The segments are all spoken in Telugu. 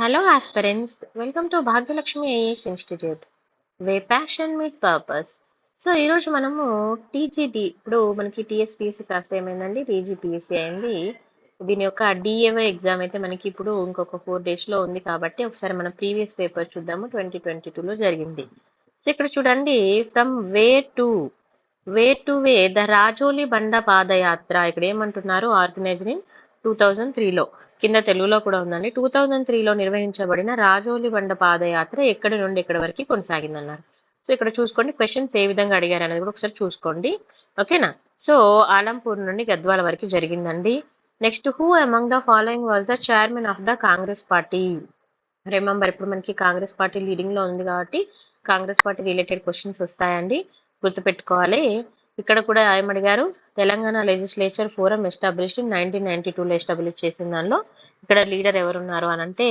Hello aspirants, welcome to Bhagyalakshmi IAS institute way passion meat purpose. So ఈరోజు మనము టీజీటీ, ఇప్పుడు మనకి టీఎస్పీఎస్సీ కాస్త ఏమైందండి, టీజీపీఎస్సీ అయింది. దీని యొక్క డిఏవై ఎగ్జామ్ అయితే మనకి ఇప్పుడు ఇంకొక 4 daysలో ఉంది కాబట్టి ఒకసారి మనం ప్రీవియస్ పేపర్ చూద్దాము. 2022లో జరిగింది. సో ఇక్కడ చూడండి, from way to the Rajoli బండ పాదయాత్ర, ఇక్కడ ఏమంటున్నారు, ఆర్గనైజ్డ్ ఇన్ 2003లో, కింద తెలుగులో కూడా ఉందండి. 2003లో నిర్వహించబడిన రాజోలి బండ పాదయాత్ర ఎక్కడి నుండి ఎక్కడి వరకు కొనసాగిందన్నారు. సో ఇక్కడ చూసుకోండి, క్వశ్చన్స్ ఏ విధంగా అడిగారు అనేది కూడా ఒకసారి చూసుకోండి, ఓకేనా. సో ఆలంపూర్ నుండి గద్వాల వరకు జరిగిందండి. Next, who among the following was the chairman of the Congress party. Remember, ఇప్పుడు మనకి కాంగ్రెస్ పార్టీ లీడింగ్ లో ఉంది కాబట్టి కాంగ్రెస్ పార్టీ రిలేటెడ్ క్వశ్చన్స్ వస్తాయండి, గుర్తుపెట్టుకోవాలి. ఇక్కడ కూడా ఏమడిగారు, Telangana legislature forum established in 1992లో ఎస్టాబ్లిష్ చేసిన దానిలో ఇక్కడ లీడర్ ఎవరున్నారు అని అంటే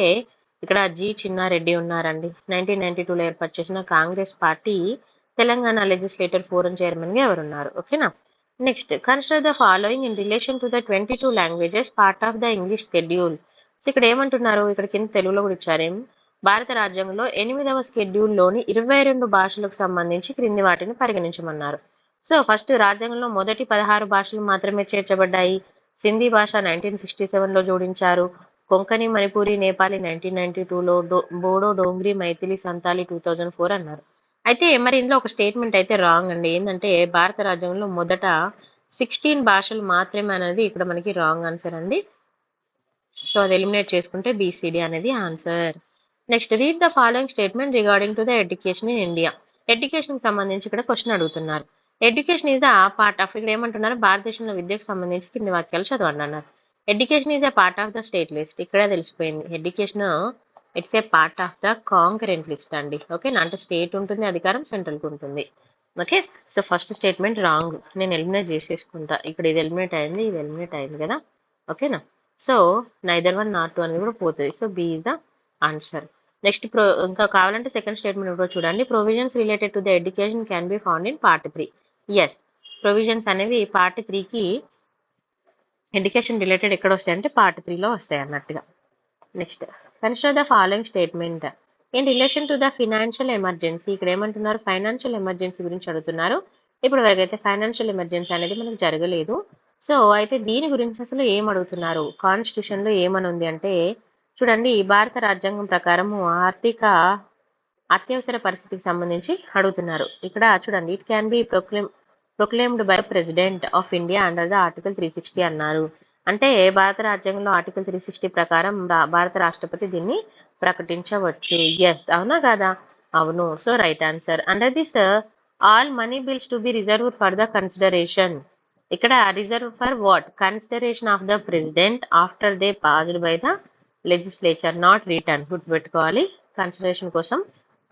ఇక్కడ జి చిన్నారెడ్డి ఉన్నారండి. 1992లో ఏర్పాటు చేసిన Congress party Telangana legislator forum chairman గా ఎవరున్నారు, ఓకేనా. Next, consider the following in relation to the 22 languages part of the English schedule. So ఇక్కడ ఏమంటున్నారు, ఇక్కడ కింద తెలుగులో కూడా ఇచ్చారేం, భారత రాజ్యాంగంలో 8వ షెడ్యూల్లోని 22 భాషలకు సంబంధించి క్రింది వాటిని పరిగణించమన్నారు. సో ఫస్ట్, రాజ్యాంగంలో మొదటి 16 భాషలు మాత్రమే చేర్చబడ్డాయి. సింధీ భాష 1967లో జోడించారు. కొంకణి, మణిపూరి, నేపాలి 1992లో, బోడో, డోంగ్రీ, మైథిలి, సంతాలి 2004 అన్నారు. అయితే మరి ఇందులో ఒక స్టేట్మెంట్ అయితే రాంగ్ అండి. ఏంటంటే భారత రాజ్యాంగంలో మొదట 16 భాషలు మాత్రమే అనేది ఇక్కడ మనకి రాంగ్ ఆన్సర్ అండి. సో అది ఎలిమినేట్ చేసుకుంటే బీసీడీ అనేది answer. Next, read the following statement regarding to the education in India. Education కి సంబంధించి ఇక్కడ క్వశ్చన్ అడుగుతున్నారు. Education is a part of, ఇక్కడ ఏమంటున్నారు, భారతదేశంలో విద్యకు సంబంధించి కింది వాక్యాలు చదవండి అన్నారు. Education is a part of the state list, ఇక్కడ తెలిసిపోయింది. Education it's a part of the concurrent list అండి, ఓకేనా. అంటే స్టేట్ ఉంటుంది, అధికారం సెంట్రల్కి ఉంటుంది, okay. So first statement wrong, నేను ఎలిమినేట్ చేసేసుకుంటా. ఇక్కడ ఇది ఎలిమినేట్ అయింది, ఇది ఎలిమినేట్ అయింది కదా, ఓకేనా. సో నైదర్ 1 నాట్ 2 అనేది కూడా పోతుంది. So B is the answer. Next, ఇంకా కావాలంటే సెకండ్ స్టేట్మెంట్ కూడా చూడండి. Provisions related to the education can be found in part 3. Yes, provisions అనేవి పార్ట్ 3కి ఎడ్యుకేషన్ రిలేటెడ్ ఎక్కడ వస్తాయి అంటే పార్ట్ 3లో వస్తాయి అన్నట్టుగా. Next, consider the following statement in relation to the financial emergency. ఇక్కడ ఏమంటున్నారు, ఫైనాన్షియల్ ఎమర్జెన్సీ గురించి అడుగుతున్నారు. ఇప్పుడు వరకైతే ఫైనాన్షియల్ ఎమర్జెన్సీ అనేది మనకు జరగలేదు. సో అయితే దీని గురించి అసలు ఏం అడుగుతున్నారు, కాన్స్టిట్యూషన్ లో ఏమని ఉంది అంటే చూడండి, భారత రాజ్యాంగం ప్రకారము ఆర్థిక అత్యవసర పరిస్థితికి సంబంధించి అడుగుతున్నారు. ఇక్కడ చూడండి, it can be proclaimed by president of India under the article 360 అన్నారు. అంటే భారత రాజ్యాంగంలో ఆర్టికల్ 360 ప్రకారం భారత రాష్ట్రపతి దీన్ని ప్రకటించవచ్చు. ఎస్, అవునా కాదా, అవును. So right answer. Under this all money bills to be reserved for the consideration. ఇక్కడ reserve for what, consideration of the president after they passed by the legislature, not return. గుర్తుపెట్టుకోవాలి, కన్సిడరేషన్ కోసం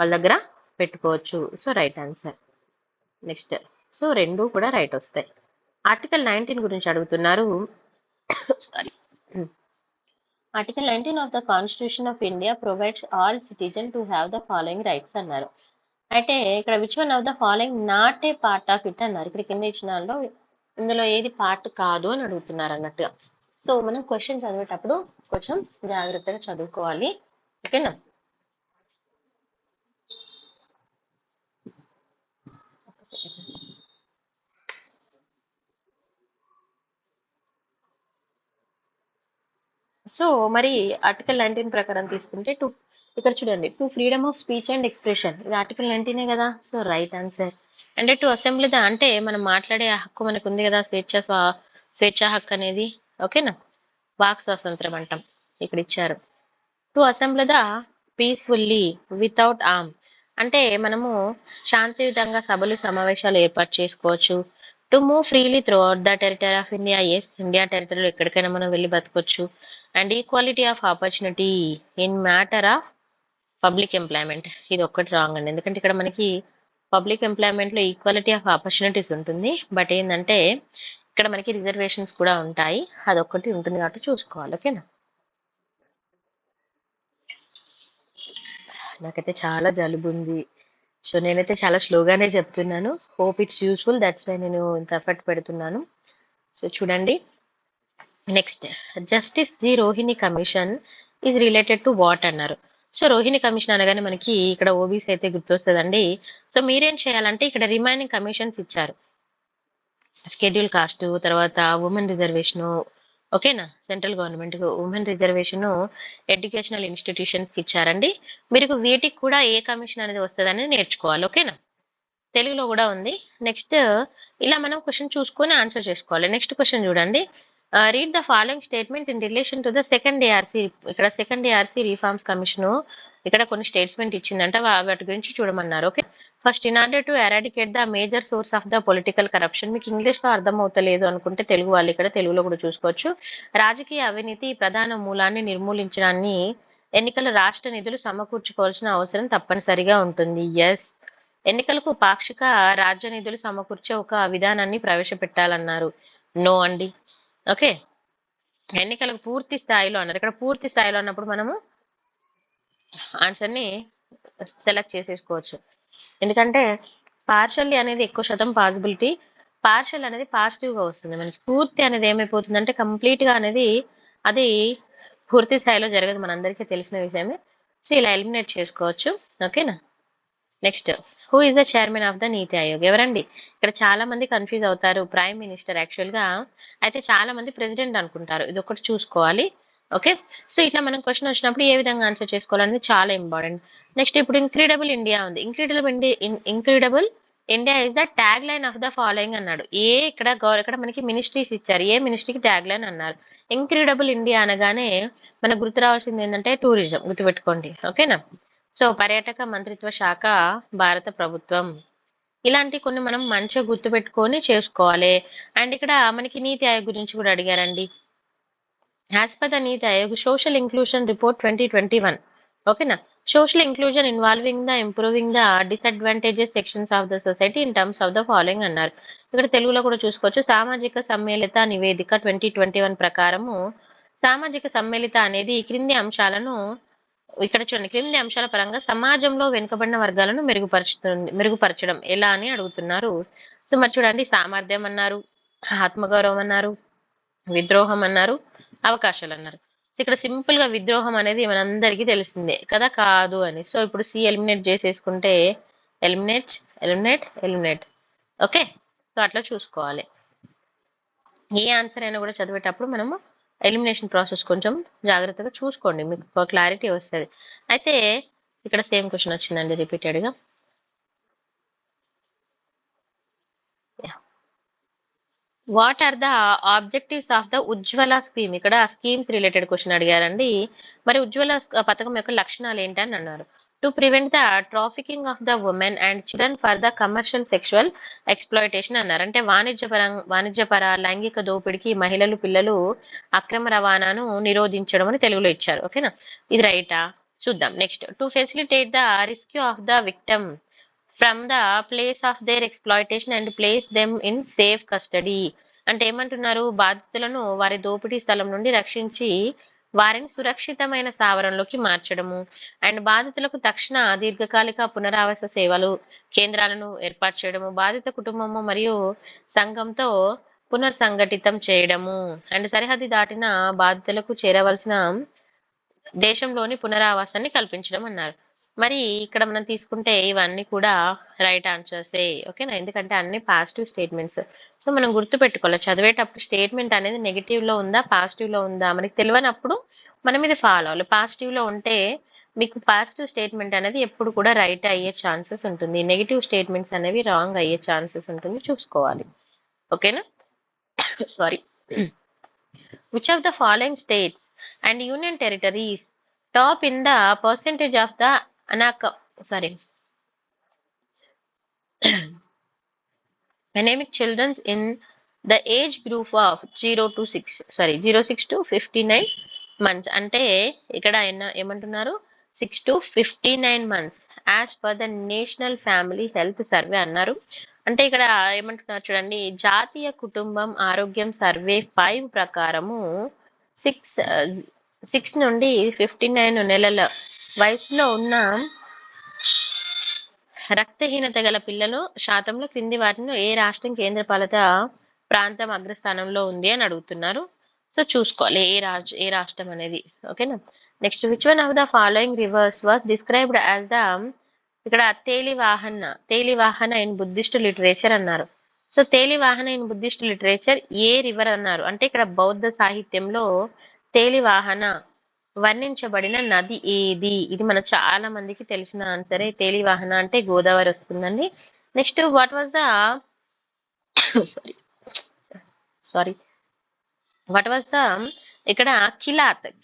వాళ్ళ దగ్గర పెట్టుకోవచ్చు. So right answer. Next, so రెండు కూడా రైట్ వస్తాయి. ఆర్టికల్ 19 గురించి అడుగుతున్నారు. Sorry, article 19 of the constitution of India provides all citizen to have the following rights అన్నారు. అయితే ఇక్కడ which one of the following not a part of it అన్నారు. ఇక్కడ కింద ఇచ్చిన ఇందులో ఏది పార్ట్ కాదు అని అడుగుతున్నారు అన్నట్టుగా. సో మనం క్వశ్చన్ చదివేటప్పుడు కొంచెం జాగ్రత్తగా చదువుకోవాలి, ఓకేనా. సో మరి ఆర్టికల్ 19 ప్రకారం తీసుకుంటే ఇక్కడ చూడండి, to freedom of speech and expression, ఇది ఆర్టికల్ 19 కదా. So right answer. అంటే టు అసెంబ్లీ ద, అంటే మనం మాట్లాడే హక్కు మనకు ఉంది కదా, స్వేచ్ఛా హక్కు అనేది, ఓకేనా. వాక్ స్వాతంత్రం అంటాం, ఇక్కడ ఇచ్చారు. To assembly the peacefully without arm, అంటే మనము శాంతియుతంగా సభలు సమావేశాలు ఏర్పాటు చేసుకోవచ్చు. To move freely throughout the territory of India, yes, India టెరిటరీలో ఎక్కడికైనా మనం వెళ్ళి బతకొచ్చు. And equality of opportunity in matter of public employment, ఇది ఒక్కటి రాంగ్ అండి. ఎందుకంటే ఇక్కడ మనకి పబ్లిక్ ఎంప్లాయ్మెంట్ లో ఈక్వాలిటీ ఆఫ్ ఆపర్చునిటీస్ ఉంటుంది, బట్ ఏంటంటే ఇక్కడ మనకి రిజర్వేషన్స్ కూడా ఉంటాయి, అదొక్కటి ఉంటుంది కాబట్టి చూసుకోవాలి, ఓకేనా. నాకైతే చాలా జలుబు ఉంది, సో నేనైతే చాలా స్లోగానే చెప్తున్నాను. Hope it's useful, that's why నేను ఇంత ఎఫర్ట్ పెడుతున్నాను. సో చూడండి, next, justice G Rohini commission is related to what అన్నారు. సో రోహిణి కమిషన్ అనగానే మనకి ఇక్కడ ఓబీసీ అయితే గుర్తొస్తుందండి. సో మీరేం చేయాలంటే ఇక్కడ రిమైనింగ్ కమిషన్స్ ఇచ్చారు. షెడ్యూల్ కాస్ట్, తర్వాత ఉమెన్ రిజర్వేషన్, ఓకేనా, central government women reservation educational institutions కి ఇచ్చారండి. మీరు వీటికి కూడా ఏ కమిషన్ అనేది వస్తుంది అనేది నేర్చుకోవాలి. ఓకేనా, తెలుగులో కూడా ఉంది. నెక్స్ట్ ఇలా మనం క్వశ్చన్ చూసుకొని ఆన్సర్ చేసుకోవాలి. నెక్స్ట్ క్వశ్చన్ చూడండి. Read the following statement in relation to the second ARC. ఇక్కడ సెకండ్ ఏఆర్సీ రిఫార్మ్స్ కమిషన్ ఇక్కడ కొన్ని స్టేట్మెంట్ ఇచ్చిందంట, వాటి గురించి చూడమన్నారు. Okay, first, in order to eradicate the major source of the political corruption. మీకు ఇంగ్లీష్ లో అర్థం అవుతలేదు అనుకుంటే తెలుగు వాళ్ళు ఇక్కడ తెలుగులో కూడా చూసుకోవచ్చు. రాజకీయ అవినీతి ప్రధాన మూలాన్ని నిర్మూలించడాన్ని ఎన్నికల రాష్ట్ర నిధులు సమకూర్చుకోవాల్సిన అవసరం తప్పనిసరిగా ఉంటుంది. ఎస్, ఎన్నికలకు పాక్షిక రాజ్య నిధులు సమకూర్చే ఒక విధానాన్ని ప్రవేశపెట్టాలన్నారు. నో అండి. ఓకే, ఎన్నికలకు పూర్తి స్థాయిలో అన్నారు. ఇక్కడ పూర్తి స్థాయిలో అన్నప్పుడు మనము ఆన్సర్ ని సెలెక్ట్ చేసేసుకోవచ్చు. ఎందుకంటే పార్షల్లీ అనేది ఎక్కువ శాతం పాసిబిలిటీ, పార్షల్ అనేది పాజిటివ్ గా వస్తుంది. మనకి పూర్తి అనేది ఏమైపోతుందంటే కంప్లీట్ గా అనేది అది పూర్తి స్థాయిలో జరగదు, మనందరికీ తెలిసిన విషయమే. సో ఇలా ఎలిమినేట్ చేసుకోవచ్చు. ఓకేనా, next, who is the chairman of the నీతి ఆయోగ్? ఎవరండి? ఇక్కడ చాలా మంది కన్ఫ్యూజ్ అవుతారు. ప్రైమ్ మినిస్టర్ యాక్చువల్ గా, అయితే చాలా మంది ప్రెసిడెంట్ అనుకుంటారు. ఇది ఒకటి చూసుకోవాలి. ఓకే, సో ఇట్లా మనం క్వశ్చన్ వచ్చినప్పుడు ఏ విధంగా ఆన్సర్ చేసుకోవాలనేది చాలా ఇంపార్టెంట్. నెక్స్ట్, ఇప్పుడు ఇంక్రెడిబుల్ ఇండియా ఉంది. Incredible India is the tag line of the following అన్నాడు. ఇక్కడ మనకి మినిస్ట్రీస్ ఇచ్చారు, ఏ మినిస్ట్రీకి ట్యాగ్ లైన్ అన్నారు. ఇంక్రెడిబుల్ ఇండియా అనగానే మనకు గుర్తు రావాల్సింది ఏంటంటే టూరిజం, గుర్తుపెట్టుకోండి. ఓకేనా, సో పర్యాటక మంత్రిత్వ శాఖ, భారత ప్రభుత్వం. ఇలాంటి కొన్ని మనం మంచిగా గుర్తుపెట్టుకొని చేసుకోవాలి. అండ్ ఇక్కడ మనకి నీతి ఆయోగ్ గురించి కూడా అడిగారండి. As per the NITI Aayog social inclusion report 2021. ఓకేనా, social inclusion involving the improving the disadvantages sections of the society in terms of the following అన్నారు. ఇక్కడ తెలుగులో కూడా చూసుకోవచ్చు. సామాజిక సమ్మిళిత నివేదిక 2021 ప్రకారము సామాజిక సమ్మిళిత అనేది క్రింది అంశాలను, ఇక్కడ చూడండి, క్రింది అంశాల పరంగా సమాజంలో వెనుకబడిన వర్గాలను మెరుగుపరచడం ఎలా అని అడుగుతున్నారు. సో మరి చూడండి, సామర్థ్యం అన్నారు, ఆత్మగౌరవం అన్నారు, విద్రోహం అన్నారు, అవకాశాలు అన్నారు. సో ఇక్కడ సింపుల్ గా విద్రోహం అనేది మనందరికీ తెలిసిందే కదా, కాదు అని. సో ఇప్పుడు సి ఎలిమినేట్ చేసేసుకుంటే eliminate eliminate eliminate. Okay, so అట్లా చూసుకోవాలి. ఏ ఆన్సర్ అయినా కూడా చదివేటప్పుడు మనము ఎలిమినేషన్ ప్రాసెస్ కొంచెం జాగ్రత్తగా చూసుకోండి, మీకు క్లారిటీ వస్తుంది. అయితే ఇక్కడ సేమ్ క్వశ్చన్ వచ్చిందండి రిపీటెడ్ గా. What are the objectives of the Ujjwala scheme? ఇక్కడ స్కీమ్స్ రిలేటెడ్ క్వశ్చన్ అడిగారండి. మరి ఉజ్వల పథకం యొక్క లక్షణాలు ఏంటని అన్నారు. To prevent the trafficking of the women and children for the commercial sexual exploitation అన్నారు. అంటే వాణిజ్యపర లైంగిక దోపిడికి మహిళలు, పిల్లలు అక్రమ రవాణాను నిరోధించడం అని తెలుగులో ఇచ్చారు. ఓకేనా, ఇది రైటా? చూద్దాం. Next, to facilitate the rescue of the victim from the place of their exploitation and place them in safe custody. అంటే ఏమంటున్నారు, బాధితులను వారి దోపిడీ స్థలం నుండి రక్షించి వారిని సురక్షితమైన స్థావరంలోకి మార్చడము, అండ్ బాధితులకు తక్షణ దీర్ఘకాలిక పునరావాస సేవలు కేంద్రాలను ఏర్పాటు చేయడము, బాధిత కుటుంబము మరియు సంఘంతో పునర్సంఘటితం చేయడము, అండ్ సరిహద్దు దాటిన బాధితులకు చేరవలసిన దేశంలోని పునరావాసాన్ని కల్పించడం అన్నారు. మరి ఇక్కడ మనం తీసుకుంటే ఇవన్నీ కూడా రైట్ ఆన్సర్సే. ఓకేనా, ఎందుకంటే అన్ని పాజిటివ్ స్టేట్మెంట్స్. సో మనం గుర్తు పెట్టుకోవాలి, చదివేటప్పుడు స్టేట్మెంట్ అనేది నెగిటివ్ లో ఉందా పాజిటివ్ లో ఉందా మనకి తెలియనప్పుడు మనం ఇది ఫాలో అవ్వాలి. పాజిటివ్ లో ఉంటే మీకు పాజిటివ్ స్టేట్మెంట్ అనేది ఎప్పుడు కూడా రైట్ అయ్యే ఛాన్సెస్ ఉంటుంది, నెగిటివ్ స్టేట్మెంట్స్ అనేవి రాంగ్ అయ్యే ఛాన్సెస్ ఉంటుంది, చూసుకోవాలి. ఓకేనా, sorry. Which of the following states and union territories top in the percentage of the anemic children in the age group of 06 to 59 months? అంటే ఇక్కడ ఏమంటున్నారు, 6 to 59 months as per the national family health survey అన్నారు. అంటే ఇక్కడ ఏమంటున్నారు చూడండి, జాతీయ కుటుంబం ఆరోగ్యం సర్వే 5 ప్రకారము 6 నుండి 59 నెలల వయసులో ఉన్న రక్తహీనత గల పిల్లలు శాతంలో క్రింది వాటిలో ఏ రాష్ట్రం కేంద్రపాలిత ప్రాంతం అగ్రస్థానంలో ఉంది అని అడుగుతున్నారు. సో చూసుకోవాలి ఏ రాష్ట్రం అనేది. ఓకేనా. Next, which one of the following rivers was described as the, ఇక్కడ తేలివాహన ఇన్ బుద్ధిస్ట్ లిటరేచర్ అన్నారు. సో తేలివాహన ఇన్ బుద్ధిస్ట్ లిటరేచర్ ఏ రివర్ అన్నారు అంటే ఇక్కడ బౌద్ధ సాహిత్యంలో తేలివాహన వర్ణించబడిన నది ఏది? ఇది మన చాలా మందికి తెలిసిన ఆన్సరే. తేలివాహన అంటే గోదావరి వస్తుందండి. Next, what was the sorry what was the, ఇక్కడ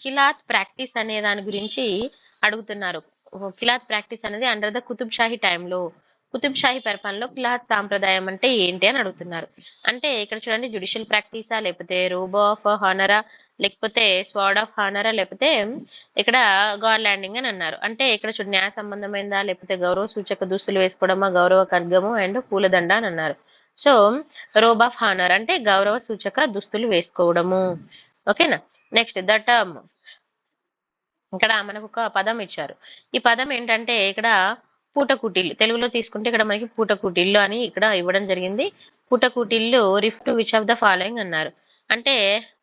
కిలాత్ ప్రాక్టీస్ అనే దాని గురించి అడుగుతున్నారు. కిలాత్ ప్రాక్టీస్ అనేది అండర్ ద కుతుబ్ షాహీ టైంలో, కుతుబ్ షాహీ పరిపాలనలో కిలాత్ సాంప్రదాయం అంటే ఏంటి అని అడుగుతున్నారు. అంటే ఇక్కడ చూడండి, జుడిషియల్ ప్రాక్టీసా, లేకపోతే రోబో ఆఫ్ హానరా, లేకపోతే స్వార్డ్ ఆఫ్ హానరా, లేకపోతే ఇక్కడ గాడ్ ల్యాండింగ్ అని అన్నారు. అంటే ఇక్కడ చూడండి, న్యాయ సంబంధమైందా, లేకపోతే గౌరవ సూచక దుస్తులు వేసుకోవడమా, గౌరవ ఖడ్గము అండ్ పూలదండ అని అన్నారు. సో రోబ్ ఆఫ్ హానర్ అంటే గౌరవ సూచక దుస్తులు వేసుకోవడము. ఓకేనా. నెక్స్ట్, ద టర్మ్, ఇక్కడ మనకు ఒక పదం ఇచ్చారు. ఈ పదం ఏంటంటే ఇక్కడ పూటకూటిల్లు, తెలుగులో తీసుకుంటే ఇక్కడ మనకి పూటకూటిల్లు అని ఇక్కడ ఇవ్వడం జరిగింది. పూటకూటిల్లు refer to which of the following అన్నారు. అంటే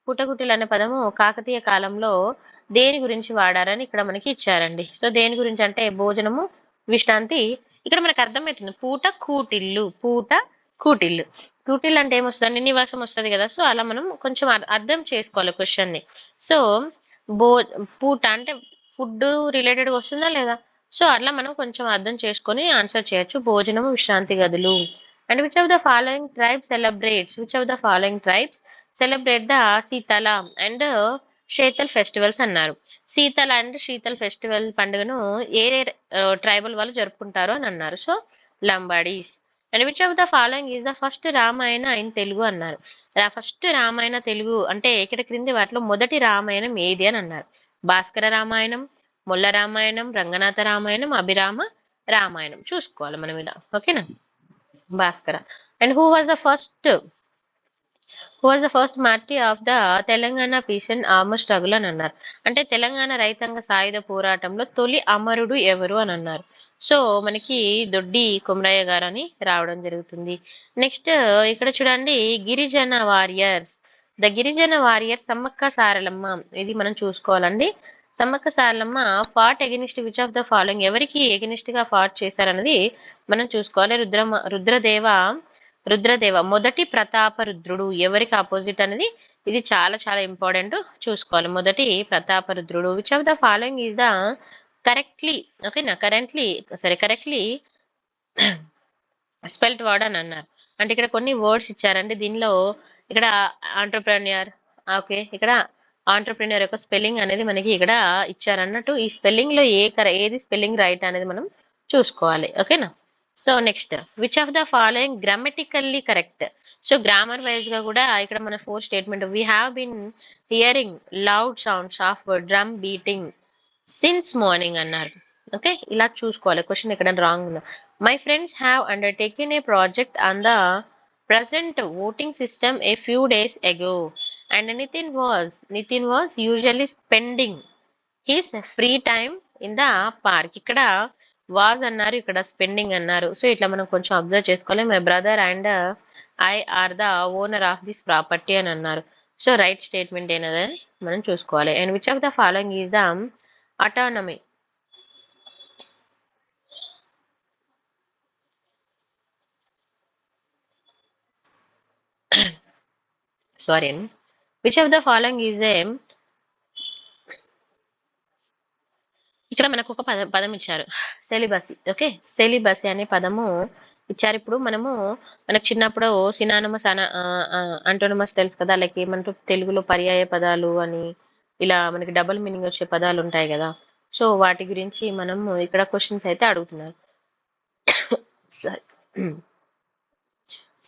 పూటకూటిల్లు అనే పదము కాకతీయ కాలంలో దేని గురించి వాడారని ఇక్కడ మనకి ఇచ్చారండి. సో దేని గురించి అంటే భోజనము, విశ్రాంతి. ఇక్కడ మనకు అర్థమవుతుంది, పూట కూటిల్లు కూటిల్లు అంటే ఏమొస్తుంది, నివాసం వస్తుంది కదా. సో అలా మనం కొంచెం అర్థం చేసుకోవాలి క్వశ్చన్ ని. సో పూట అంటే ఫుడ్ రిలేటెడ్ వస్తుందా లేదా, సో అట్లా మనం కొంచెం అర్థం చేసుకొని ఆన్సర్ చేయొచ్చు. భోజనము, విశ్రాంతి గదులు. And which of the following tribes celebrate the శీతల అండ్ శీతల్ ఫెస్టివల్స్ అన్నారు. శీతల అండ్ శీతల్ ఫెస్టివల్ పండుగను ఏ ట్రైబల్ వాళ్ళు జరుపుకుంటారు అని అన్నారు. So Lambadis. And which of the following is the first Ramayana in Telugu అన్నారు. ఫస్ట్ రామాయణ తెలుగు అంటే ఇక్కడ క్రింది వాటిలో మొదటి రామాయణం ఏది అని అన్నారు. భాస్కర రామాయణం, మొల్ల రామాయణం, రంగనాథ రామాయణం, అభిరామ రామాయణం. చూసుకోవాలి మనం ఇలా. ఓకేనా. Bhaskara. And who was the first martyr of the Telangana peace and armour struggle అని అన్నారు. అంటే తెలంగాణ రైతాంగ సాయుధ పోరాటంలో తొలి అమరుడు ఎవరు అని అన్నారు. సో మనకి దొడ్డి కొమరయ్య గారు అని రావడం జరుగుతుంది. నెక్స్ట్, ఇక్కడ చూడండి, గిరిజన వారియర్స్ సమ్మక్క సారలమ్మ, ఇది మనం చూసుకోవాలండి. Sammakka Saralamma fought against which of the following, ఎవరికి ఎగనిస్ట్ గా ఫాట్ చేశారన్నది మనం చూసుకోవాలి. రుద్రదేవ మొదటి ప్రతాప రుద్రుడు ఎవరికి ఆపోజిట్ అనేది ఇది చాలా చాలా ఇంపార్టెంట్, చూసుకోవాలి. మొదటి ప్రతాప రుద్రుడు. Which of the following is the correctly spelt word అని అన్నారు. అంటే ఇక్కడ కొన్ని వర్డ్స్ ఇచ్చారండి. దీనిలో ఇక్కడ ఆంటర్ప్రెన్యూర్, ఓకే, ఇక్కడ ఆంటర్ప్రెన్యూర్ యొక్క స్పెల్లింగ్ అనేది మనకి ఇక్కడ ఇచ్చారన్నట్టు. ఈ స్పెల్లింగ్ లో ఏది స్పెల్లింగ్ రైట్ అనేది మనం చూసుకోవాలి. ఓకేనా. So next, which of the following grammatically correct. So grammar wise గా కూడా ఇక్కడ మన 4 statement, we have been hearing loud sounds of drum beating since morning అన్నారు. ఓకే, ఇలా చూసుకోవాలి క్వశ్చన్ ఎక్కడ రాంగ్ ఉందా. My friends have undertaken A project on the present voting system a few days ago and Nitin was usually spending his free time in the park. ఇక్కడ వాజ్ అన్నారు, ఇక్కడ స్పెండింగ్ అన్నారు. సో ఇట్లా మనం కొంచెం అబ్జర్వ్ చేసుకోవాలి. My brother and I are the owner of this property అని అన్నారు. సో రైట్ స్టేట్మెంట్ ఏనదని మనం చూసుకోవాలి. And which of the following is the autonomy, which of the following is a, ఇక్కడ మనకు ఒక పదం ఇచ్చారు, సెలిబసీ. ఓకే, సెలిబసీ అనే పదము ఇచ్చారు. ఇప్పుడు మనకు చిన్నప్పుడు సినానమస్ అంటోనమస్ తెలుసు కదా, లైక్ ఏమంటారు తెలుగులో పర్యాయ పదాలు అని, ఇలా మనకి డబుల్ మీనింగ్ వచ్చే పదాలు ఉంటాయి కదా. సో వాటి గురించి మనం ఇక్కడ క్వశ్చన్స్ అయితే అడుగుతున్నారు.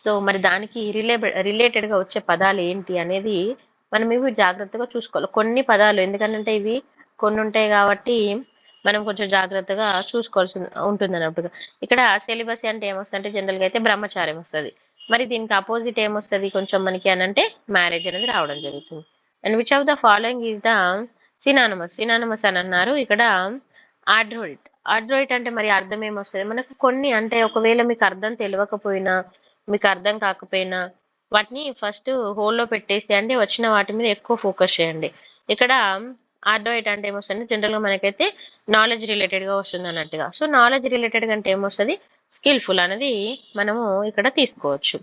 సో మరి దానికి రిలేటెడ్ గా వచ్చే పదాలు ఏంటి అనేది మనం ఇవి జాగ్రత్తగా చూసుకోవాలి. కొన్ని పదాలు ఎందుకంటే ఇవి కొన్ని ఉంటాయి కాబట్టి మనం కొంచెం జాగ్రత్తగా చూసుకోవాల్సి ఉంటుంది అన్నట్టుగా. ఇక్కడ సెలిబసీ అంటే ఏమొస్తుంది అంటే జనరల్ గా అయితే బ్రహ్మచార్యం వస్తుంది. మరి దీనికి అపోజిట్ ఏమొస్తుంది కొంచెం మనకి అని అంటే మ్యారేజ్ అనేది రావడం జరుగుతుంది. And which of the following is the synonymous అని అన్నారు. ఇక్కడ ఆడ్రోయిట్ అంటే మరి అర్థం ఏమొస్తుంది మనకు కొన్ని, అంటే ఒకవేళ మీకు అర్థం తెలియకపోయినా మీకు అర్థం కాకపోయినా వాటిని ఫస్ట్ హోల్డ్లో పెట్టేసేయండి. వచ్చిన వాటి మీద ఎక్కువ ఫోకస్ చేయండి. ఇక్కడ అడ్వైట్ అంటే ఏమొస్తుంది, జనరల్గా మనకైతే నాలెడ్జ్ రిలేటెడ్గా వస్తుంది అన్నట్టుగా. సో నాలెడ్జ్ రిలేటెడ్ అంటే ఏమొస్తుంది, స్కిల్ఫుల్ అనేది మనము ఇక్కడ తీసుకోవచ్చు.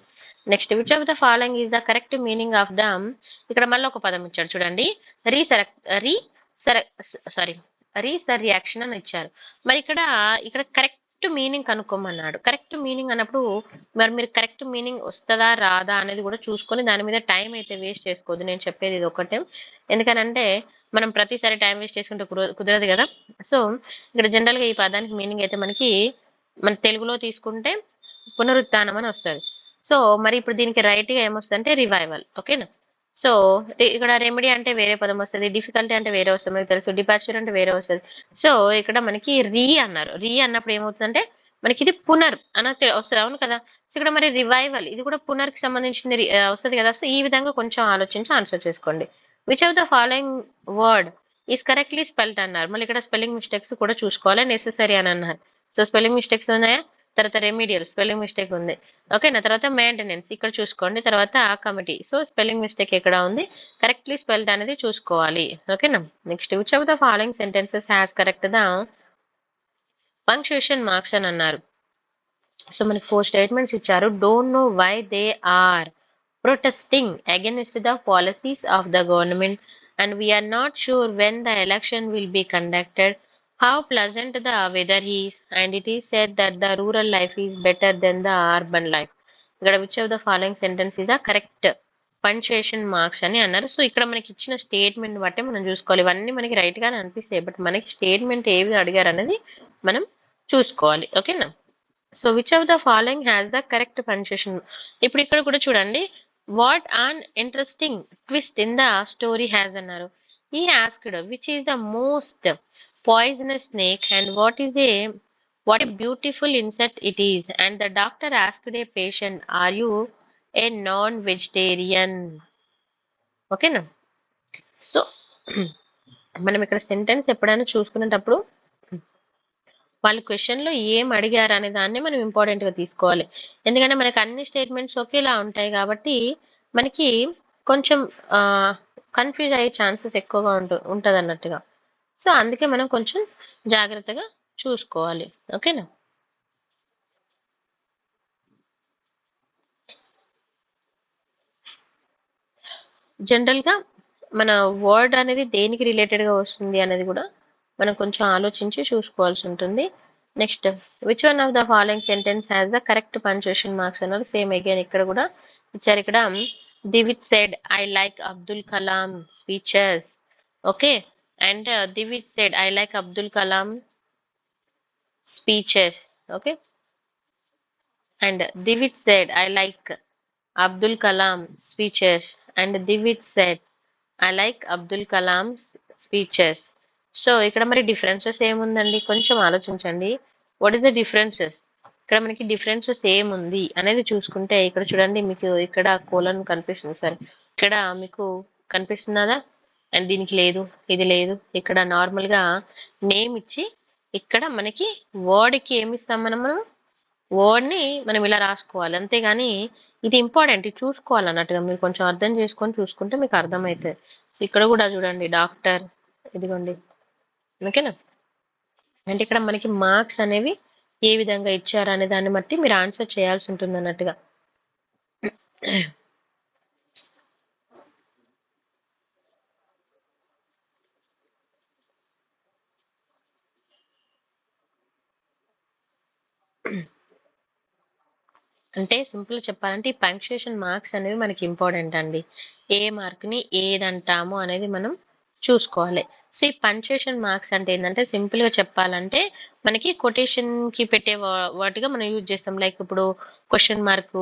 Next, which of the following is the correct meaning of the, ఇక్కడ మళ్ళీ ఒక పదం ఇచ్చాడు చూడండి, రీ సారీ రీసర్ రియాక్షన్ అని ఇచ్చారు. మరి ఇక్కడ కరెక్ట్ మీనింగ్ కనుక్కోమన్నాడు. కరెక్ట్ మీనింగ్ అన్నప్పుడు మరి మీరు కరెక్ట్ మీనింగ్ వస్తుందా రాదా అనేది కూడా చూసుకొని దాని మీద టైం అయితే వేస్ట్ చేసుకోవద్దు. నేను చెప్పేది ఇది ఒకటే. ఎందుకనంటే మనం ప్రతిసారి టైం వేస్ట్ చేసుకుంటే కుదరదు కదా. సో ఇక్కడ జనరల్గా ఈ పదానికి మీనింగ్ అయితే మన తెలుగులో తీసుకుంటే పునరుత్థానం అని వస్తుంది. సో మరి ఇప్పుడు దీనికి రైట్గా ఏమొస్తుంది అంటే రివైవల్. ఓకేనా. సో ఇక్కడ రెమెడీ అంటే వేరే పదం వస్తుంది, డిఫికల్టీ అంటే వేరే వస్తుంది, మనకి తెలుసు. డిపార్చర్ అంటే వేరే వస్తుంది. సో ఇక్కడ మనకి రీ అన్నారు. రీ అన్నప్పుడు ఏమవుతుందంటే మనకి ఇది పునర్ అన్నది వస్తుంది, అవును కదా. సో ఇక్కడ మరి రివైవల్ ఇది కూడా పునర్కి సంబంధించింది వస్తుంది కదా. సో ఈ విధంగా కొంచెం ఆలోచించి ఆన్సర్ చేసుకోండి. Which of the following word is correctly spelled అన్నారు. మళ్ళీ ఇక్కడ స్పెల్లింగ్ మిస్టేక్స్ కూడా చూసుకోవాలి, నెసెసరీ అని అన్నారు. సో స్పెల్లింగ్ మిస్టేక్స్ ఉన్నాయా, తర్వాత రెమిడియల్ స్పెల్లింగ్ మిస్టేక్ ఉంది, ఓకేనా. తర్వాత మెయింటెనెన్స్ ఇక్కడ చూసుకోండి, తర్వాత కమిటీ. సో స్పెల్లింగ్ మిస్టేక్ ఎక్కడ ఉంది, కరెక్ట్లీ స్పెల్డ్ అనేది చూసుకోవాలి, ఓకేనా. Next, which of the following sentences has correct the punctuation marks అని అన్నారు. సో మనకి 4 స్టేట్మెంట్స్ ఇచ్చారు. Don't know why they are protesting against the policies of the government and we are not sure when the election will be conducted. How pleasant the weather is, and it is said that the rural life is better than the urban life. ఇక్కడ which of the following sentence is the correct punctuation marks అని అన్నారు. సో ఇక్కడ మనకి ఇచ్చిన స్టేట్మెంట్ బట్టి మనం చూసుకోవాలి. ఇవన్నీ మనకి రైట్ గానే అనిపిస్తాయి, బట్ మనకి స్టేట్మెంట్ ఏవి అడిగారు అనేది మనం చూసుకోవాలి, ఓకేనా. So which of the following has the correct punctuation. ఇప్పుడు ఇక్కడ కూడా చూడండి, what an interesting twist in the story has అన్నారు. ఈ asked which is the most poisonous snake and what a beautiful insect it is, and the doctor asked a patient, are you a non-vegetarian? ఓకేనా. సో మనం ఇక్కడ సెంటెన్స్ ఎప్పుడైనా చూసుకునేటప్పుడు వాళ్ళు క్వశ్చన్లో ఏం అడిగారు అనే దాన్ని మనం ఇంపార్టెంట్గా తీసుకోవాలి. ఎందుకంటే మనకి అన్ని స్టేట్మెంట్స్ ఒకేలా ఉంటాయి కాబట్టి మనకి కొంచెం కన్ఫ్యూజ్ అయ్యే ఛాన్సెస్ ఎక్కువగా ఉంటుంది అన్నట్టుగా. సో అందుకే మనం కొంచెం జాగ్రత్తగా చూసుకోవాలి, ఓకేనా. జనరల్గా మన వర్డ్ అనేది దేనికి రిలేటెడ్గా వస్తుంది అనేది కూడా మనం కొంచెం ఆలోచించి చూసుకోవాల్సి ఉంటుంది. Next, which one of the following sentence has the correct punctuation marks అన్నారు. సేమ్ అగైన్ ఇక్కడ కూడా ఇచ్చారు. ఇక్కడ Divit said I like Abdul Kalam speeches, okay. And Divid said, I like Abdul Kalam speeches, okay. And Divid said, I like Abdul Kalam speeches. And Divid said, I like Abdul Kalam's speeches. So ఇక్కడ మరి డిఫరెన్సెస్ ఏముందండి, కొంచెం ఆలోచించండి. వాట్ ఈస్ ద డిఫరెన్సెస్, ఇక్కడ మనకి డిఫరెన్సెస్ ఏముంది అనేది చూసుకుంటే ఇక్కడ చూడండి, మీకు ఇక్కడ కోలన్ కనిపిస్తుంది, సరే ఇక్కడ మీకు కనిపిస్తున్నదా, అండ్ దీనికి లేదు, ఇది లేదు. ఇక్కడ నార్మల్గా నేమ్ ఇచ్చి ఇక్కడ మనకి వర్డ్కి ఏమి ఇస్తాం, మనం వర్డ్ని మనం ఇలా రాసుకోవాలి, అంతేగాని ఇది ఇంపార్టెంట్, ఇది చూసుకోవాలి అన్నట్టుగా. మీరు కొంచెం అర్థం చేసుకొని చూసుకుంటే మీకు అర్థమవుతుంది. సో ఇక్కడ కూడా చూడండి డాక్టర్, ఇదిగోండి, ఓకేనా. అంటే ఇక్కడ మనకి మార్క్స్ అనేవి ఏ విధంగా ఇచ్చారు అనే దాన్ని బట్టి మీరు ఆన్సర్ చేయాల్సి ఉంటుంది అన్నట్టుగా. అంటే సింపుల్ చెప్పాలంటే ఈ పంక్చుయేషన్ మార్క్స్ అనేవి మనకి ఇంపార్టెంట్ అండి. ఏ మార్క్ని ఏదంటాము అనేది మనం చూసుకోవాలి. సో ఈ పంక్చుయేషన్ మార్క్స్ అంటే ఏంటంటే సింపుల్గా చెప్పాలంటే మనకి కొటేషన్కి పెట్టే వాటిగా మనం యూజ్ చేస్తాం. లైక్ ఇప్పుడు క్వశ్చన్ మార్క్,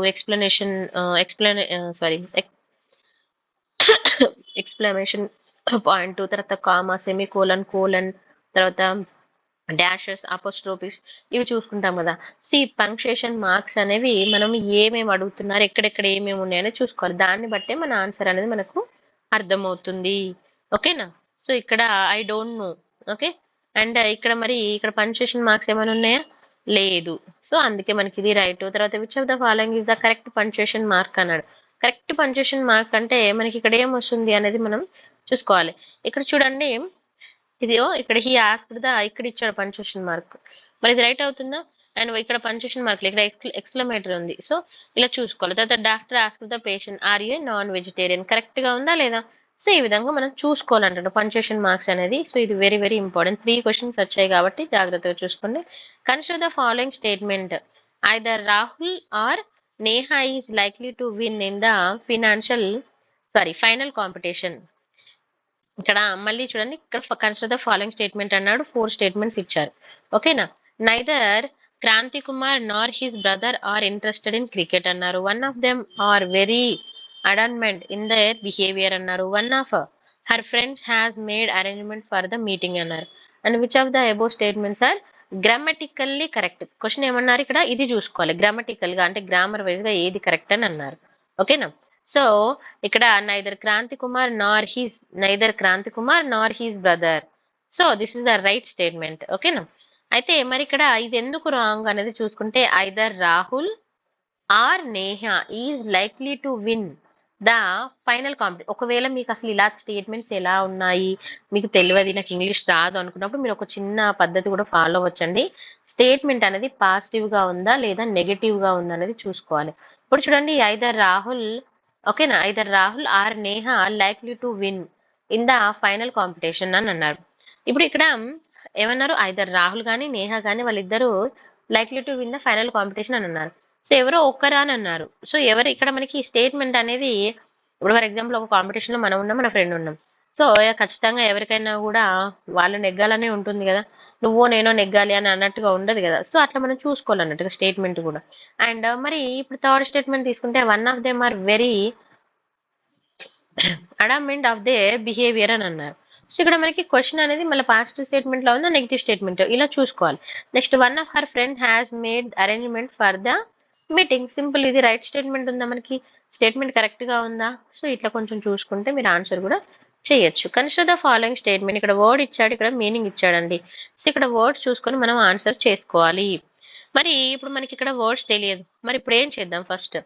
ఎక్స్ప్లెనేషన్ పాయింట్, తర్వాత కామా, సెమీ కోలన్, తర్వాత డాషెస్, అపోస్ట్రోఫీస్ ఇవి చూసుకుంటాం కదా. సో ఈ పంక్చుయేషన్ మార్క్స్ అనేవి మనం ఏమేమి అడుగుతున్నారు, ఎక్కడెక్కడ ఏమేమి ఉన్నాయని చూసుకోవాలి. దాన్ని బట్టే మన ఆన్సర్ అనేది మనకు అర్థమవుతుంది, ఓకేనా. సో ఇక్కడ I don't know, okay. And ఇక్కడ పంక్చుయేషన్ మార్క్స్ ఏమైనా ఉన్నాయా, లేదు. సో అందుకే మనకి ఇది రైట్. తర్వాత which of the following is the correct punctuation mark అన్నాడు. కరెక్ట్ పంక్చుయేషన్ మార్క్ అంటే మనకి ఇక్కడ ఏమొస్తుంది అనేది మనం చూసుకోవాలి. ఇక్కడ చూడండి, ఇదిగో ఇక్కడ హీ ఆస్క్డ్ ఇక్కడ ఇచ్చాడు పంక్చుయేషన్ మార్క్. మరి ఇది రైట్ అవుతుందా? అండ్ ఇక్కడ పంక్చుయేషన్ మార్క్ ఇక్కడ ఎక్స్క్లమేటరీ ఉంది. సో ఇలా చూసుకోవాలి. తర్వాత doctor asked the patient are you non vegetarian, correct గా ఉందా లేదా? సో ఈ విధంగా మనం చూసుకోవాలంటాడు పంక్చుయేషన్ మార్క్స్ అనేది. సో ఇది వెరీ వెరీ ఇంపార్టెంట్. 3 క్వశ్చన్స్ వచ్చాయి కాబట్టి జాగ్రత్తగా చూసుకోండి. Consider the following statement. Either Rahul or Neha is likely to win in the final competition. ఇక్కడ మళ్ళీ చూడండి, ఇక్కడ కన్సిడర్ ద ఫాలోయింగ్ స్టేట్మెంట్ అన్నాడు. 4 స్టేట్మెంట్స్ ఇచ్చారు. ఓకేనా? Neither Kranti Kumar nor his brother are interested in cricket అన్నారు. One of them are very adamant in their behaviour అన్నారు. One of her friends has made arrangement for the meeting అన్నారు. And which of the above statements are grammatically correct. Question ఏమన్నారు ఇక్కడ? ఇది చూసుకోవాలి. గ్రామటికల్ గా అంటే గ్రామర్ వైజ్ గా ఏది కరెక్ట్ అని అన్నారు. ఓకేనా? సో ఇక్కడ neither Kranti Kumar nor his brother. So this is the right statement. ఓకేనా? అయితే మరి ఇక్కడ ఇది ఎందుకు రాంగ్ అనేది చూసుకుంటే, either Rahul or Neha is likely to win the final competition. ఒకవేళ మీకు అసలు ఇలా స్టేట్మెంట్స్ ఎలా ఉన్నాయి మీకు తెలియదు, నాకు ఇంగ్లీష్ రాదు అనుకున్నప్పుడు మీరు ఒక చిన్న పద్ధతి కూడా ఫాలో అవ్వచ్చండి. స్టేట్మెంట్ అనేది పాజిటివ్ గా ఉందా లేదా నెగటివ్ గా ఉందా అనేది చూసుకోవాలి. ఇప్పుడు చూడండి, ఐదర్ రాహుల్, ఓకేనా, either Rahul or Neha likely to win in the final competition అని అన్నారు. ఇప్పుడు ఇక్కడ ఏమన్నారు? ఐదర్ రాహుల్ కానీ నేహా కానీ వాళ్ళిద్దరూ likely to win the final competition అని అన్నారు. సో ఎవరో ఒక్కరా అని అన్నారు. సో ఎవరు ఇక్కడ మనకి స్టేట్మెంట్ అనేది, ఇప్పుడు ఫర్ ఎగ్జాంపుల్ ఒక కాంపిటీషన్ లో మనం ఉన్నాం, మన ఫ్రెండ్ ఉన్నాం. సో ఖచ్చితంగా ఎవరికైనా కూడా వాళ్ళు నెగ్గాలనే ఉంటుంది కదా, నువ్వో నేనో నెగ్గాలి అని అన్నట్టుగా ఉండదు కదా. సో అట్లా మనం చూసుకోవాలన్నట్టుగా స్టేట్మెంట్ కూడా. అండ్ మరి ఇప్పుడు థర్డ్ స్టేట్మెంట్ తీసుకుంటే, one of them are very adamant of they behaviour అని అన్నారు. సో ఇక్కడ మనకి క్వశ్చన్ అనేది మళ్ళీ పాజిటివ్ స్టేట్మెంట్ లో ఉందా నెగిటివ్ స్టేట్మెంట్, ఇలా చూసుకోవాలి. Next, one of her friend has made arrangement for the meeting. Simple, ఇది రైట్ స్టేట్మెంట్ ఉందా, మనకి స్టేట్మెంట్ కరెక్ట్ గా ఉందా? సో ఇట్లా కొంచెం చూసుకుంటే మీరు ఆన్సర్ కూడా చేయొచ్చు. Consider the following statement. ఇక్కడ వర్డ్ ఇచ్చాడు, ఇక్కడ మీనింగ్ ఇచ్చాడండి. సో ఇక్కడ వర్డ్స్ చూసుకొని మనం ఆన్సర్ చేసుకోవాలి. మరి ఇప్పుడు మనకి ఇక్కడ వర్డ్స్ తెలియదు, మరి ఇప్పుడు ఏం చేద్దాం? First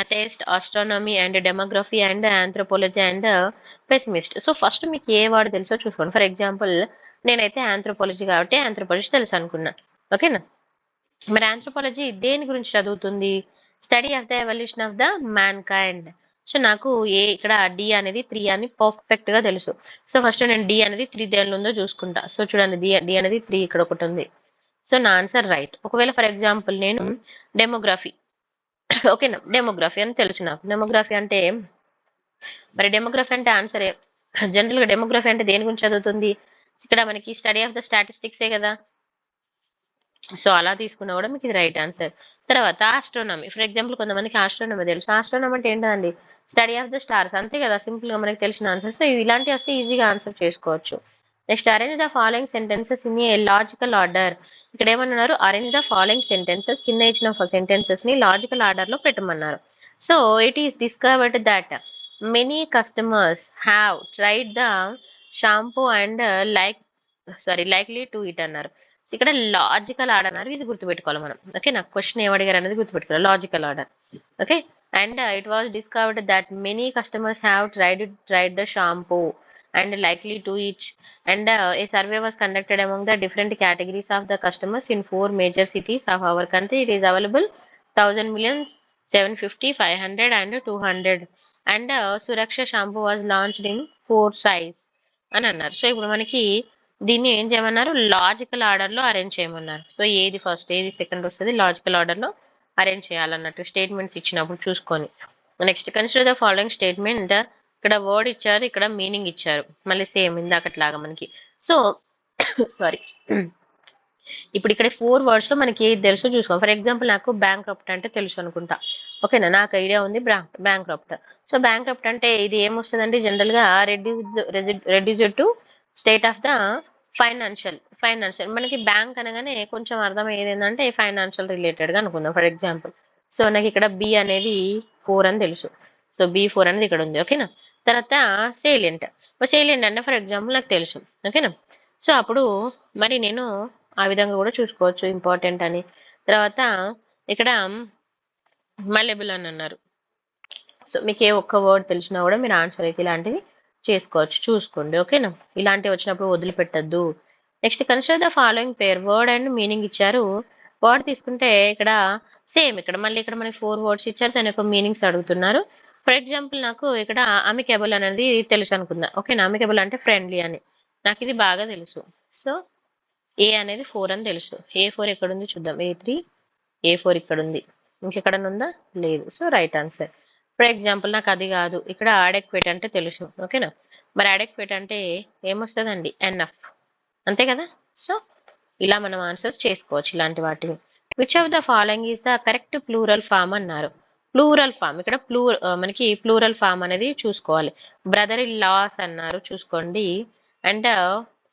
atheist, astronomy and demography and anthropology and pessimist. So first మీకు ఏ వర్డ్ తెలుసో చూసుకోండి. ఫర్ ఎగ్జాంపుల్ నేనైతే ఆంథ్రోపాలజీ కాబట్టి ఆంథ్రోపాలజీ తెలుసు అనుకున్నా. ఓకేనా? మరి ఆంథ్రోపాలజీ దేని గురించి చదువుతుంది? Study of the evolution of the mankind. So నాకు ఇక్కడ డి అనేది 3 అని పర్ఫెక్ట్ గా తెలుసు. సో ఫస్ట్ నేను డి అనేది 3 దేనిలో ఉందో చూసుకుంటా. సో చూడండి, డి అనేది 3 ఇక్కడ ఒకటి ఉంది. సో నా ఆన్సర్ రైట్. ఒకవేళ ఫర్ ఎగ్జాంపుల్ నేను డెమోగ్రఫీ, ఓకేనా, డెమోగ్రఫీ అని తెలుసు నాకు. డెమోగ్రఫీ అంటే మరి డెమోగ్రఫీ అంటే ఆన్సర్ జనరల్ గా డెమోగ్రఫీ అంటే దేని గురించి చదువుతుంది? ఇక్కడ మనకి స్టడీ ఆఫ్ ద స్టాటిస్టిక్సే కదా. సో అలా తీసుకున్నా కూడా మీకు ఇది రైట్ ఆన్సర్. తర్వాత ఆస్ట్రోనమీ, ఫర్ ఎగ్జాంపుల్ కొంతమందికి ఆస్ట్రోనమీ తెలుసు. ఆస్ట్రోనమీ అంటే ఏంటండి? స్టడీ ఆఫ్ ద స్టార్స్, అంతే కదా, సింపుల్ గా మనకి తెలిసిన ఆన్సర్. సో ఇలాంటివి వస్తే ఈజీగా ఆన్సర్ చేసుకోవచ్చు. Next, arrange the following sentences in a logical order. ఇక్కడ ఏమన్నారు? అరేంజ్ ద ఫాలోయింగ్ సెంటెన్సెస్, కింద ఇచ్చిన సెంటెన్సెస్ ని లాజికల్ ఆర్డర్ లో పెట్టమన్నారు. So it is discovered that many customers have tried the shampoo and likely to it అన్నారు. ఇక్కడ లాజికల్ ఆర్డర్ అన్నారు, ఇది గుర్తుపెట్టుకోవాలి మనం. ఓకే, నాకు క్వశ్చన్ ఏం అడిగారు అనేది గుర్తుపెట్టుకోవాలి. Logical order. Okay, and it was discovered that many customers have tried the shampoo and likely to each, and a survey was conducted among the different categories of the customers in 4 major cities of our country. It is available 1000 million, 750, 500 and 200, and Suraksha shampoo was launched in 4 size అని అన్నారు. సో ఇప్పుడు మనకి దీన్ని ఏం చేయమన్నారు? లాజికల్ ఆర్డర్ లో అరేంజ్ చేయమన్నారు. సో ఏది ఫస్ట్ ఏది సెకండ్ వస్తుంది, లాజికల్ ఆర్డర్ లో అరేంజ్ చేయాలన్నట్టు స్టేట్మెంట్స్ ఇచ్చినప్పుడు చూసుకొని. Next, consider the following statement. ఇక్కడ వర్డ్ ఇచ్చారు, ఇక్కడ మీనింగ్ ఇచ్చారు, మళ్ళీ సేమ్ ఇందాకట్లాగా మనకి. సో సారీ, ఇప్పుడు ఇక్కడ 4 వర్డ్స్ లో మనకి ఏది తెలుసో చూసుకో. ఫర్ ఎగ్జాంపుల్ నాకు బ్యాంక్రప్ట్ అంటే తెలుసు అనుకుంటా. ఓకేనా, నాకు ఐడియా ఉంది బ్యాంక్రప్ట్. సో బ్యాంక్రప్ట్ అంటే ఇది ఏమొస్తుందండి? జనరల్ గా reduce to state of the financial. మనకి బ్యాంక్ అనగానే కొంచెం అర్థమయ్యేది ఏంటంటే ఫైనాన్షియల్ రిలేటెడ్ గా అనుకుందాం. ఫర్ ఎగ్జాంపుల్, సో నాకు ఇక్కడ బి అనేది 4 అని తెలుసు. సో B4 అనేది ఇక్కడ ఉంది. ఓకేనా, తర్వాత సేలియంట్ అంటే ఫర్ ఎగ్జాంపుల్ నాకు తెలుసు. ఓకేనా, సో అప్పుడు మరి నేను ఆ విధంగా కూడా చూసుకోవచ్చు ఇంపార్టెంట్ అని. తర్వాత ఇక్కడ మల్లెబుల్ అని అన్నారు. సో మీకు ఏ ఒక్క వర్డ్ తెలిసినా కూడా మీరు ఆన్సర్ అయితే ఇలాంటివి చేసుకోవచ్చు, చూసుకోండి. ఓకేనా? ఇలాంటివి వచ్చినప్పుడు వదిలిపెట్టద్దు. Next consider the following pair, word and meaning ఇచ్చారు. వర్డ్ తీసుకుంటే ఇక్కడ సేమ్, ఇక్కడ మళ్ళీ ఇక్కడ మనకి 4 వర్డ్స్ ఇచ్చారు, దాని యొక్క మీనింగ్స్ అడుగుతున్నారు. ఫర్ ఎగ్జాంపుల్ నాకు ఇక్కడ అమికేబుల్ అనేది తెలుసు అనుకుందా. ఓకేనా? అమికేబుల్ అంటే ఫ్రెండ్లీ అని నాకు ఇది బాగా తెలుసు. సో ఏ అనేది 4 అని తెలుసు. A4 ఎక్కడ ఉంది చూద్దాం. A3, A4 ఇక్కడ ఉంది. ఇంకెక్కడన్నా ఉందా? లేదు. So right answer. For example నాకు అది కాదు, ఇక్కడ అడెక్వేట్ అంటే తెలుసు. ఓకేనా? మరి అడెక్వేట్ అంటే ఏమొస్తుందండి? ఎన్ఎఫ్, అంతే కదా? సో ఇలా మనం ఆన్సర్ చేసుకోవచ్చు ఇలాంటి వాటిని. Which of the following is the correct plural form అన్నారు. ప్లూరల్ ఫామ్ ఇక్కడ మనకి ప్లూరల్ ఫామ్ అనేది చూసుకోవాలి. బ్రదర్ ఇన్ లాస్ అన్నారు, చూసుకోండి. And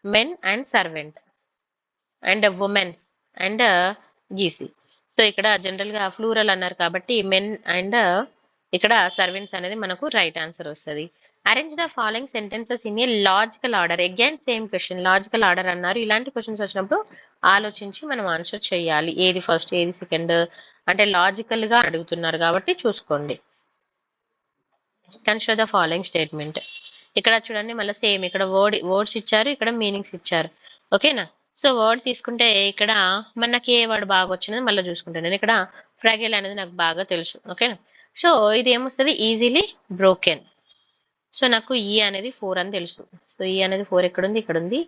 men and servant and women's and గీసి. సో ఇక్కడ జనరల్ గా ఫ్లూరల్ అన్నారు కాబట్టి మెన్ అండ్ ఇక్కడ సర్వెంట్స్ అనేది మనకు రైట్ ఆన్సర్ వస్తుంది. Arrange the following sentences in a logical order. Again same question, logical order అన్నారు. ఇలాంటి క్వశ్చన్స్ వచ్చినప్పుడు ఆలోచించి మనం ఆన్సర్ చేయాలి. ఏది ఫస్ట్ ఏది సెకండ్ అంటే లాజికల్ గా అడుగుతున్నారు కాబట్టి చూసుకోండి. Consider the following statement. ఇక్కడ చూడండి మళ్ళీ సేమ్, ఇక్కడ వర్డ్స్ ఇచ్చారు, ఇక్కడ మీనింగ్స్ ఇచ్చారు. ఓకేనా? సో వర్డ్ తీసుకుంటే ఇక్కడ మనకి ఏ వర్డ్ బాగా వచ్చినది మళ్ళీ చూసుకుంటాను నేను. ఇక్కడ ఫ్రాగిల్ అనేది నాకు బాగా తెలుసు. ఓకేనా? సో ఇది ఏమొస్తుంది? Easily broken. సో నాకు ఈ అనేది 4 అని తెలుసు. సో ఈ అనేది 4 ఎక్కడ ఉంది? ఇక్కడ ఉంది.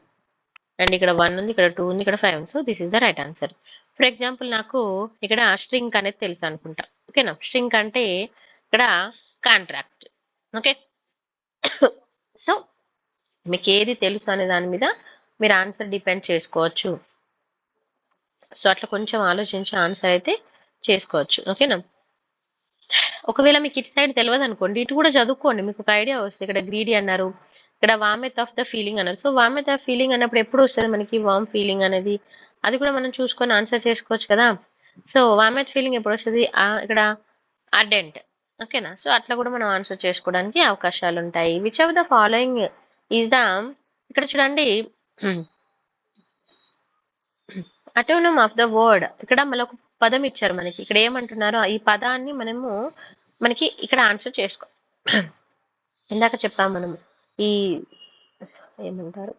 అండ్ ఇక్కడ 1 ఉంది, ఇక్కడ 2 ఉంది, ఇక్కడ 5 ఉంది. So this is the right answer. For example నాకు ఇక్కడ స్ట్రింగ్ అనేది తెలుసు అనుకుంటా. ఓకేనా? స్ట్రింగ్ అంటే ఇక్కడ కాంట్రాక్ట్. ఓకే. సో మీకు ఏది తెలుసు అనే దాని మీద మీరు ఆన్సర్ డిపెండ్ చేసుకోవచ్చు. సో అట్లా కొంచెం ఆలోచించి ఆన్సర్ అయితే చేసుకోవచ్చు. ఓకేనా? ఒకవేళ మీకు ఇటు సైడ్ తెలియదు అనుకోండి, ఇటు కూడా చదువుకోండి, మీకు ఒక ఐడియా వస్తుంది. ఇక్కడ గ్రీడీ అన్నారు, ఇక్కడ వామెత్ ఆఫ్ ద ఫీలింగ్ అన్నారు. సో వామెత్ ఆఫ్ ఫీలింగ్ అన్నప్పుడు ఎప్పుడు వస్తుంది మనకి వామ్ ఫీలింగ్ అనేది? అది కూడా మనం చూసుకొని ఆన్సర్ చేసుకోవచ్చు కదా. సో వామెత్ ఫీలింగ్ ఎప్పుడు వస్తుంది? ఇక్కడ అర్డెంట్. ఓకేనా? సో అట్లా కూడా మనం ఆన్సర్ చేసుకోవడానికి అవకాశాలు ఉంటాయి. Which of the following is the, ఇక్కడ చూడండి అటోనమ్ ఆఫ్ ద వర్డ్. ఇక్కడ మళ్ళీ ఒక పదం ఇచ్చారు మనకి. ఇక్కడ ఏమంటున్నారో ఈ పదాన్ని మనకి ఇక్కడ ఆన్సర్ చేసుకో. ఇందాక చెప్పాం మనము ఈ ఏమంటారు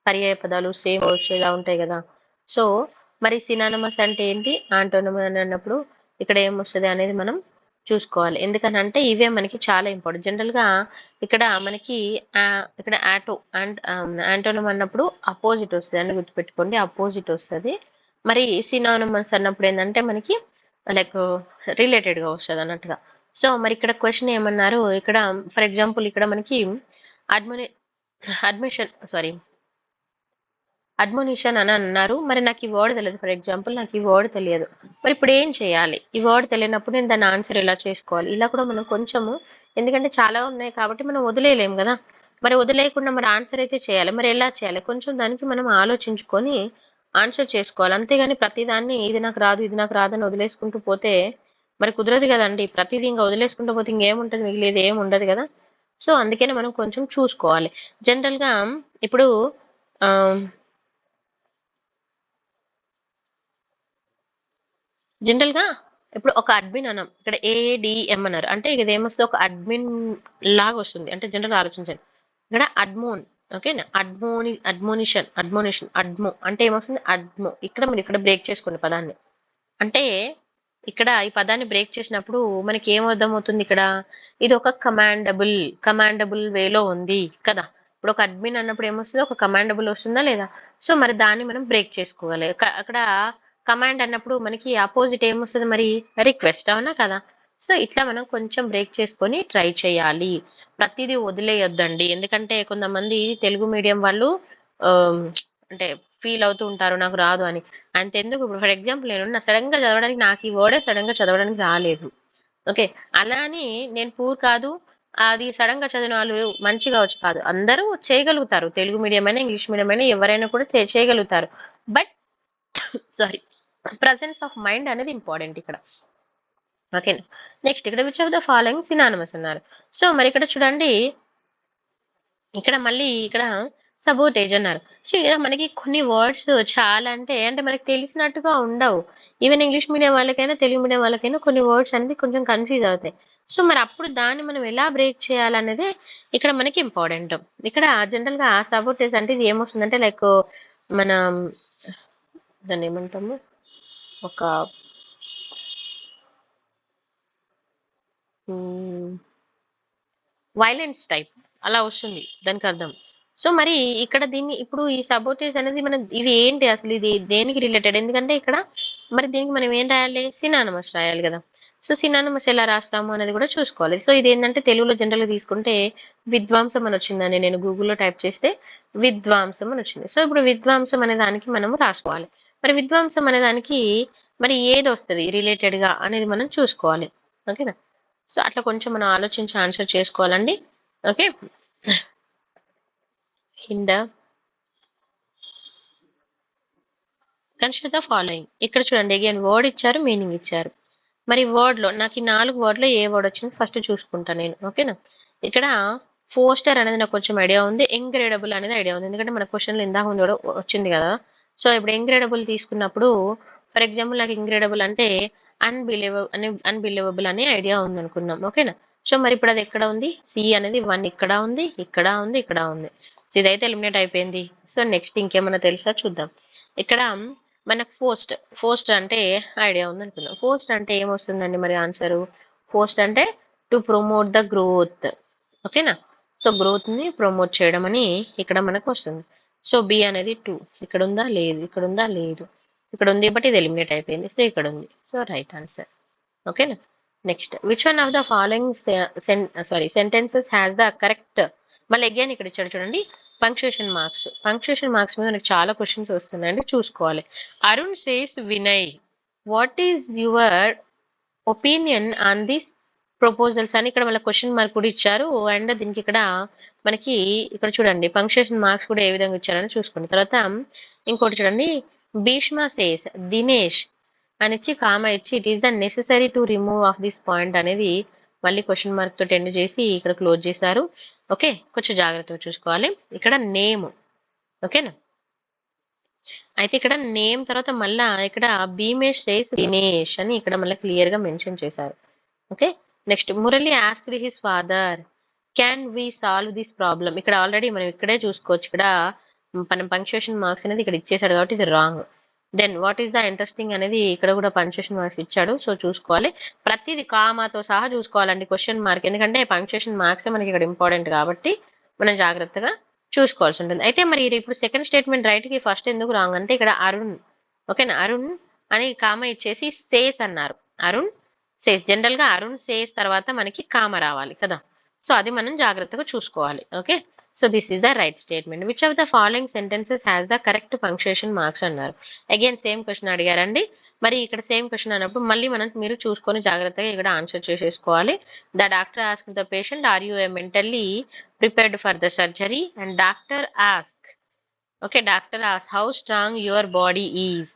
పర్యాయ పదాలు సేమ్ వర్డ్స్ ఇలా ఉంటాయి కదా. సో మరి సినానమస్ అంటే ఏంటి, ఆంటోనమస్ అని అన్నప్పుడు ఇక్కడ ఏమొస్తుంది అనేది మనం చూసుకోవాలి. ఎందుకనంటే ఇవే మనకి చాలా ఇంపార్టెంట్. జనరల్ గా ఇక్కడ మనకి ఇక్కడ ఆటో అండ్ ఆంటోనమ్ అన్నప్పుడు అపోజిట్ వస్తుంది అని గుర్తుపెట్టుకోండి, అపోజిట్ వస్తుంది. మరి సినానమస్ అన్నప్పుడు ఏంటంటే మనకి లైక్ రిలేటెడ్ గా వస్తుంది అన్నట్టుగా. సో మరి ఇక్కడ క్వశ్చన్ ఏమన్నారు, ఇక్కడ ఫర్ ఎగ్జాంపుల్ ఇక్కడ మనకి అడ్మోనిషన్ అని అన్నారు. మరి నాకు ఈ వర్డ్ తెలియదు. ఫర్ ఎగ్జాంపుల్ నాకు ఈ వర్డ్ తెలియదు. మరి ఇప్పుడు ఏం చేయాలి? ఈ వర్డ్ తెలియనప్పుడు నేను దాని ఆన్సర్ ఎలా చేసుకోవాలి? ఇలా కూడా మనం కొంచెము, ఎందుకంటే చాలా ఉన్నాయి కాబట్టి మనం వదిలేయలేం కదా. మరి వదిలేయకుండా మరి ఆన్సర్ అయితే చేయాలి. మరి ఎలా చేయాలి? కొంచెం దానికి మనం ఆలోచించుకొని ఆన్సర్ చేసుకోవాలి. అంతేగాని ప్రతిదాన్ని ఇది నాకు రాదు ఇది నాకు రాదని వదిలేసుకుంటూ పోతే మరి కుదరదు కదండి. ప్రతిదీ ఇంకా వదిలేసుకుంటూ పోతే ఇంకేముంటది, మిగిలేదు ఏమి ఉండదు కదా. సో అందుకనే మనం కొంచెం చూసుకోవాలి. జనరల్ గా ఇప్పుడు జనరల్ గా ఇప్పుడు ఒక అడ్మిన్ అన్నాం, ఇక్కడ ADM అన్నారు అంటే ఇది ఏమొస్తుంది? ఒక అడ్మిన్ లాగా వస్తుంది. అంటే జనరల్ ఆలోచించండి, ఇక్కడ అడ్మోన్. ఓకేనా? అడ్మోనిషన్ అడ్మో అంటే ఏమొస్తుంది? అడ్మో. ఇక్కడ మీరు ఇక్కడ బ్రేక్ చేసుకోండి పదాన్ని. అంటే ఇక్కడ ఈ పదాన్ని బ్రేక్ చేసినప్పుడు మనకి ఏం అర్థమవుతుంది? ఇక్కడ ఇది ఒక కమాండబుల్ వేలో ఉంది కదా. ఇప్పుడు ఒక అడ్మిన్ అన్నప్పుడు ఏమొస్తుంది? ఒక కమాండబుల్ వస్తుందా లేదా? సో మరి దాన్ని మనం బ్రేక్ చేసుకోవాలి. అక్కడ కమాండ్ అన్నప్పుడు మనకి ఆపోజిట్ ఏమొస్తుంది? మరి రిక్వెస్ట్, అవునా కదా. సో ఇట్లా మనం కొంచెం బ్రేక్ చేసుకొని ట్రై చేయాలి. ప్రతిదీ వదిలేయొద్దండి. ఎందుకంటే కొంతమంది తెలుగు మీడియం వాళ్ళు అంటే ఫీల్ అవుతూ ఉంటారు నాకు రాదు అని. అంతెందుకు, ఇప్పుడు ఫర్ ఎగ్జాంపుల్ నేను సడన్ గా చదవడానికి నాకు ఈ వర్డే సడన్ గా చదవడానికి రాలేదు. ఓకే, అలా అని నేను పూర్ కాదు, అది సడన్ గా చదివిన వాళ్ళు మంచిగా వచ్చు కాదు. అందరూ చేయగలుగుతారు, తెలుగు మీడియం అయినా ఇంగ్లీష్ మీడియం అయినా ఎవరైనా కూడా చేయగలుగుతారు. But sorry, presence of mind అనేది ఇంపార్టెంట్ ఇక్కడ. ఓకే, నెక్స్ట్ ఇక్కడ which of the following synonymous అన్నారు. సో మరి ఇక్కడ చూడండి, ఇక్కడ మళ్ళీ ఇక్కడ సబోటేజ్ అన్నారు. సో ఇక్కడ మనకి కొన్ని వర్డ్స్ చాలా అంటే మనకి తెలిసినట్టుగా ఉండవు. ఈవెన్ ఇంగ్లీష్ మీడియం వాళ్ళకైనా తెలుగు మీడియం వాళ్ళకైనా కొన్ని వర్డ్స్ అనేది కొంచెం కన్ఫ్యూజ్ అవుతాయి. సో మరి అప్పుడు దాన్ని మనం ఎలా బ్రేక్ చేయాలనేదే ఇక్కడ మనకి ఇంపార్టెంట్. ఇక్కడ జనరల్‌గా సబోటేజ్ అంటే ఇది ఏమొస్తుందంటే లైక్ మనం దాన్ని ఏమంటాము? ఒక వైలెన్స్ టైప్ అలా వస్తుంది దానికి అర్థం. సో మరి ఇక్కడ దీన్ని ఇప్పుడు ఈ సబోటేజ్ అనేది మనం ఇది ఏంటి అసలు ఇది దేనికి రిలేటెడ్? ఎందుకంటే ఇక్కడ మరి దీనికి మనం ఏం రాయాలి? సినానిమస్ రాయాలి కదా! సో సినానిమస్ ఎలా రాస్తాము అనేది కూడా చూసుకోవాలి. సో ఇదేంటంటే తెలుగులో జనరల్‌గా తీసుకుంటే విద్వాంసం అని వచ్చిందండి. నేను గూగుల్‌లో టైప్ చేస్తే విద్వాంసం అని వచ్చింది. సో ఇప్పుడు విద్వాంసం అనే దానికి మనము రాసుకోవాలి. మరి విద్వాంసం అనే దానికి మరి ఏదొస్తది రిలేటెడ్‌గా అనేది మనం చూసుకోవాలి. ఓకేనా? సో అట్లా కొంచెం మనం ఆలోచించి ఆన్సర్ చేసుకోవాలండి. ఓకే. హింద కన్సిడర్ ద ఫాలోయింగ్. ఇక్కడ చూడండి అగైన్ వర్డ్ ఇచ్చారు, మీనింగ్ ఇచ్చారు. మరి వర్డ్ లో నాకు ఈ 4 వర్డ్ లో ఏ వర్డ్ వచ్చింది ఫస్ట్ చూసుకుంటా నేను. ఓకేనా? ఇక్కడ పోస్టర్ అనేది నాకు కొంచెం ఐడియా ఉంది. ఎంగ్రేడబుల్ అనేది ఐడియా ఉంది. ఎందుకంటే మన క్వశ్చన్లో ఇందాక ముందు కూడా వచ్చింది కదా. సో ఇప్పుడు ఎంగ్రేడబుల్ తీసుకున్నప్పుడు ఫర్ ఎగ్జాంపుల్ నాకు ఎంగ్రేడబుల్ అంటే అన్బిలీవబుల్ అనే ఐడియా ఉంది అనుకున్నాం. ఓకేనా? సో మరి ఇప్పుడు అది ఎక్కడ ఉంది? సి అనేది 1 ఇక్కడ ఉంది, ఇక్కడ ఉంది, ఇక్కడ ఉంది. సో ఇదైతే ఎలిమినేట్ అయిపోయింది. సో నెక్స్ట్ ఇంకేమైనా తెలుసా చూద్దాం. ఇక్కడ మనకు ఫోస్ట్ అంటే ఐడియా ఉంది అనుకుందాం. ఫోస్ట్ అంటే ఏమొస్తుందండి మరి ఆన్సరు? ఫోస్ట్ అంటే టు ప్రమోట్ ద గ్రోత్. ఓకేనా? సో గ్రోత్ ని ప్రమోట్ చేయడం అని ఇక్కడ మనకు వస్తుంది. సో బి అనేది 2 ఇక్కడ ఉందా? లేదు. ఇక్కడ ఉందా? లేదు. ఇక్కడ ఉంది బట్ ఇది ఎలిమినేట్ అయిపోయింది. సో ఇక్కడ ఉంది. So right answer. ఓకేనా? Next which one of the following sentences has the correct. మళ్ళీ అగైన్ ఇక్కడ ఇచ్చాడు చూడండి పంక్చుయేషన్ మార్క్స్ మీద మనకు చాలా క్వశ్చన్స్ వస్తున్నాయండి, చూసుకోవాలి. Arun says Vinay what is your opinion on this proposals అని ఇక్కడ మళ్ళీ క్వశ్చన్ మార్క్ కూడా ఇచ్చారు. అండ్ దీనికి ఇక్కడ మనకి ఇక్కడ చూడండి పంక్చుయేషన్ మార్క్స్ కూడా ఏ విధంగా ఇచ్చారని చూసుకోండి. తర్వాత ఇంకోటి చూడండి భీష్మ సేస్ దినేష్ అని ఇచ్చి కామా ఇచ్చి it is the necessary to remove of this point అనేది మళ్ళీ క్వశ్చన్ మార్క్ తోటి ఎండ్ చేసి ఇక్కడ క్లోజ్ చేశారు. ఓకే, కొంచెం జాగ్రత్తగా చూసుకోవాలి. ఇక్కడ నేమ్. ఓకేనా? అయితే ఇక్కడ నేమ్ తర్వాత మళ్ళా ఇక్కడ భీమేష్ సేస్ దినేష్ అని ఇక్కడ మళ్ళీ క్లియర్ గా మెన్షన్ చేశారు. Okay, next Murali asked his father can we solve this problem. ఇక్కడ ఆల్రెడీ మనం ఇక్కడే చూసుకోవచ్చు. ఇక్కడ మనం పంక్చుయేషన్ మార్క్స్ అనేది ఇక్కడ ఇచ్చేసాడు కాబట్టి ఇది wrong. Then what is the interesting అనేది ఇక్కడ కూడా పంక్చుయేషన్ మార్క్స్ ఇచ్చాడు. సో చూసుకోవాలి, ప్రతిది కామాతో సహా చూసుకోవాలండి క్వశ్చన్ మార్క్. ఎందుకంటే పంక్చుయేషన్ మార్క్స్ మనకి ఇక్కడ ఇంపార్టెంట్ కాబట్టి మనం జాగ్రత్తగా చూసుకోవాల్సి ఉంటుంది. అయితే మరి ఇప్పుడు సెకండ్ స్టేట్మెంట్ రైట్ కి ఫస్ట్ ఎందుకు రాంగ్ అంటే ఇక్కడ అరుణ్. ఓకేనా? అరుణ్ అని కామ ఇచ్చేసి సేస్ అన్నారు. అరుణ్ సేస్, జనరల్ గా అరుణ్ సేస్ తర్వాత మనకి కామ రావాలి కదా. సో అది మనం జాగ్రత్తగా చూసుకోవాలి. Okay, so this is the right statement. Which of the following sentences has the correct punctuation marks అన్నారు. అగైన్ సేమ్ క్వశ్చన్ అడిగారండి. మరి ఇక్కడ సేమ్ క్వశ్చన్ అన్నప్పుడు మళ్ళీ మనం మీరు చూసుకొని జాగ్రత్తగా ఇక్కడ ఆన్సర్ చేసేసుకోవాలి. The doctor ask the patient are you mentally prepared for the surgery and doctor ask. Okay, doctor ask how strong your body is.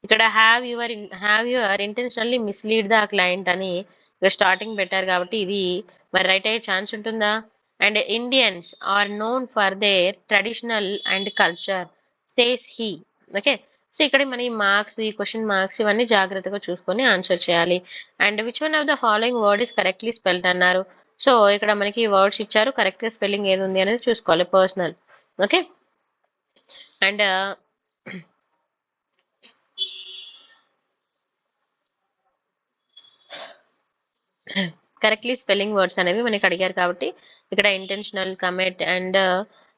ఇక్కడ have your intentionally mislead the client అని ఇక్కడ స్టార్టింగ్ పెట్టారు కాబట్టి ఇది మరి రైట్ అయ్యే ఛాన్స్ ఉంటుందా? And Indians are known for their traditional and culture says he. Okay, so ఇక్కడ మన ఈ మార్క్స్, ఈ క్వశ్చన్ మార్క్స్ ఇవన్నీ జాగ్రత్తగా చూసుకొని ఆన్సర్ చేయాలి. And which one of the following word is correctly spelled అన్నారు. సో ఇక్కడ మనకి వర్డ్స్ ఇచ్చారు, కరెక్ట్ గా స్పెల్లింగ్ ఏది ఉంది అనేది చూసుకోవాలి. Personal. Okay, and correctly spelling words అనేవి మనకి అడిగారు కాబట్టి ఇక్కడ ఇంటెన్షనల్, కమిట్ అండ్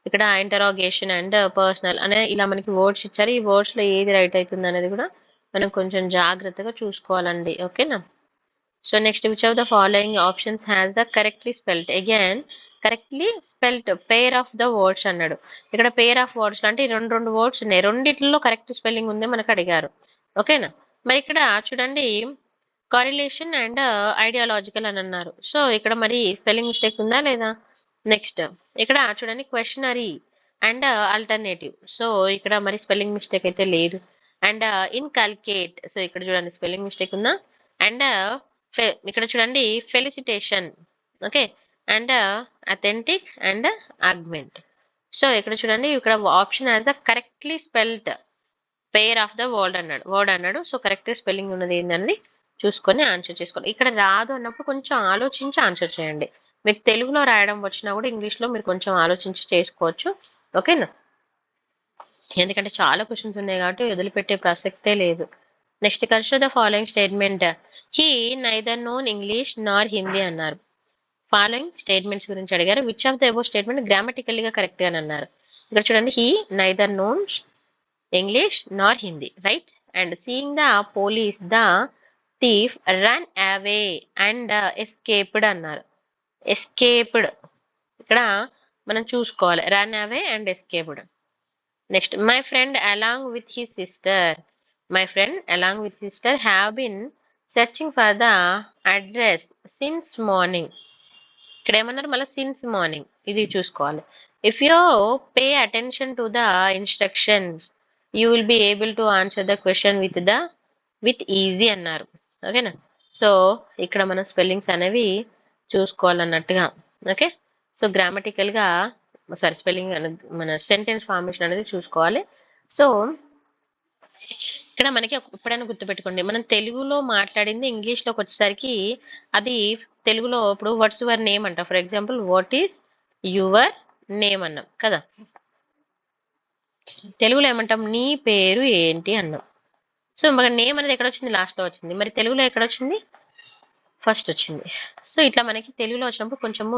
ఇక్కడ ఇంటరాగేషన్ అండ్ పర్సనల్ అనే ఇలా మనకి వర్డ్స్ ఇచ్చారు. ఈ వర్డ్స్ లో ఏది రైట్ అవుతుంది అనేది కూడా మనం కొంచెం జాగ్రత్తగా చూసుకోవాలండి. ఓకేనా? So next which of the following options has the correctly spelt. Again correctly spelt pair of the words అన్నాడు. ఇక్కడ పేర్ ఆఫ్ వర్డ్స్ అంటే రెండు వర్డ్స్ ఉన్నాయి, రెండిట్లో కరెక్ట్ స్పెల్లింగ్ ఉంది మనకు అడిగారు. ఓకేనా? మరి ఇక్కడ చూడండి కారిలేషన్ అండ్ ఐడియాలజికల్ అని అన్నారు. సో ఇక్కడ మరి స్పెల్లింగ్ మిస్టేక్ ఉందా లేదా? నెక్స్ట్ ఇక్కడ చూడండి క్వశ్చనరీ అండ్ ఆల్టర్నేటివ్. సో ఇక్కడ మరి స్పెల్లింగ్ మిస్టేక్ అయితే లేదు. అండ్ ఇన్కల్కేట్, సో ఇక్కడ చూడండి స్పెల్లింగ్ మిస్టేక్ ఉందా? అండ్ ఇక్కడ చూడండి felicitation. Okay, and authentic and augment. So ఇక్కడ చూడండి ఇక్కడ option as the correctly spelled pair of the word అన్నాడు. సో కరెక్ట్ స్పెల్లింగ్ ఉన్నది ఏంటన్నది చూసుకొని ఆన్సర్ చేసుకోవాలి. ఇక్కడ రాదు అన్నప్పుడు కొంచెం ఆలోచించి ఆన్సర్ చేయండి. మీకు తెలుగులో రాయడం వచ్చినా కూడా ఇంగ్లీష్లో మీరు కొంచెం ఆలోచించి చేసుకోవచ్చు. ఓకేనా? ఎందుకంటే చాలా క్వశ్చన్స్ ఉన్నాయి కాబట్టి వదిలిపెట్టే ప్రసక్తే లేదు. Next consider the following statement. He neither known English nor Hindi అన్నారు. ఫాలోయింగ్ స్టేట్మెంట్స్ గురించి అడిగారు. Which of the above statement గ్రామటికల్గా కరెక్ట్ గా అన్నారు. ఇక్కడ చూడండి, he neither knowns English nor Hindi, right? And seeing the police the thief run away and escaped అన్నారు. ఎస్కేప్డ్ ఇక్కడ మనం చూసుకోవాలి, run away and escaped. Next, my friend along with his sister. My friend along with sister have been searching for the address since morning. ఇక్కడ ఏమన్నారు మళ్ళీ, సిన్స్ మార్నింగ్, ఇది చూసుకోవాలి. If you pay attention to the instructions you will be able to answer the question with easy అన్నారు. ఓకేనా? సో ఇక్కడ మనం స్పెల్లింగ్స్ అనేవి చూసుకోవాలన్నట్టుగా. ఓకే, సో గ్రామటికల్గా స్పెల్లింగ్ మన సెంటెన్స్ ఫార్మేషన్ అనేది చూసుకోవాలి. సో ఇక్కడ మనకి ఎప్పుడైనా గుర్తుపెట్టుకోండి, మనం తెలుగులో మాట్లాడింది ఇంగ్లీష్లోకి వచ్చేసరికి అది తెలుగులో ఇప్పుడు వాట్స్ యువర్ నేమ్ అంట. For example, what is your name అన్నాం కదా, తెలుగులో ఏమంటాం, నీ పేరు ఏంటి అన్నాం. సో మన నేమ్ అనేది ఎక్కడ వచ్చింది, లాస్ట్లో వచ్చింది. మరి తెలుగులో ఎక్కడ వచ్చింది, ఫస్ట్ వచ్చింది. సో ఇట్లా మనకి తెలుగులో వచ్చినప్పుడు కొంచెము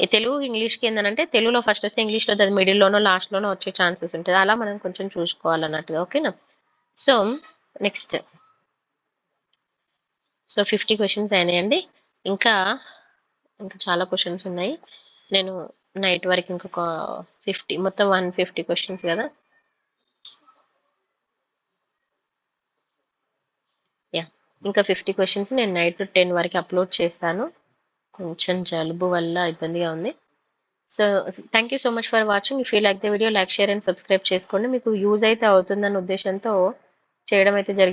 ఈ తెలుగు ఇంగ్లీష్కి ఏంటంటే తెలుగులో ఫస్ట్ వస్తే ఇంగ్లీష్లో దాని మిడిల్లోనో లాస్ట్లోనో వచ్చే ఛాన్సెస్ ఉంటుంది. అలా మనం కొంచెం చూసుకోవాలన్నట్టుగా. ఓకేనా? సో నెక్స్ట్, సో 50 క్వశ్చన్స్ అయినాయండి. ఇంకా చాలా క్వశ్చన్స్ ఉన్నాయి. నేను నైట్ వరకు ఇంకొక 50, మొత్తం 150 క్వశ్చన్స్ కదా. యా, ఇంకా 50 క్వశ్చన్స్ నేను నైట్ 10 వరకు అప్లోడ్ చేస్తాను. కొంచెం జలుబు వల్ల ఇబ్బందిగా ఉంది. So thank you so much for watching. If you like the video, like, share and subscribe చేసుకోండి. మీకు యూజ్ అయితే అవుతుందన్న ఉద్దేశంతో చేయడం అయితే జరిగింది.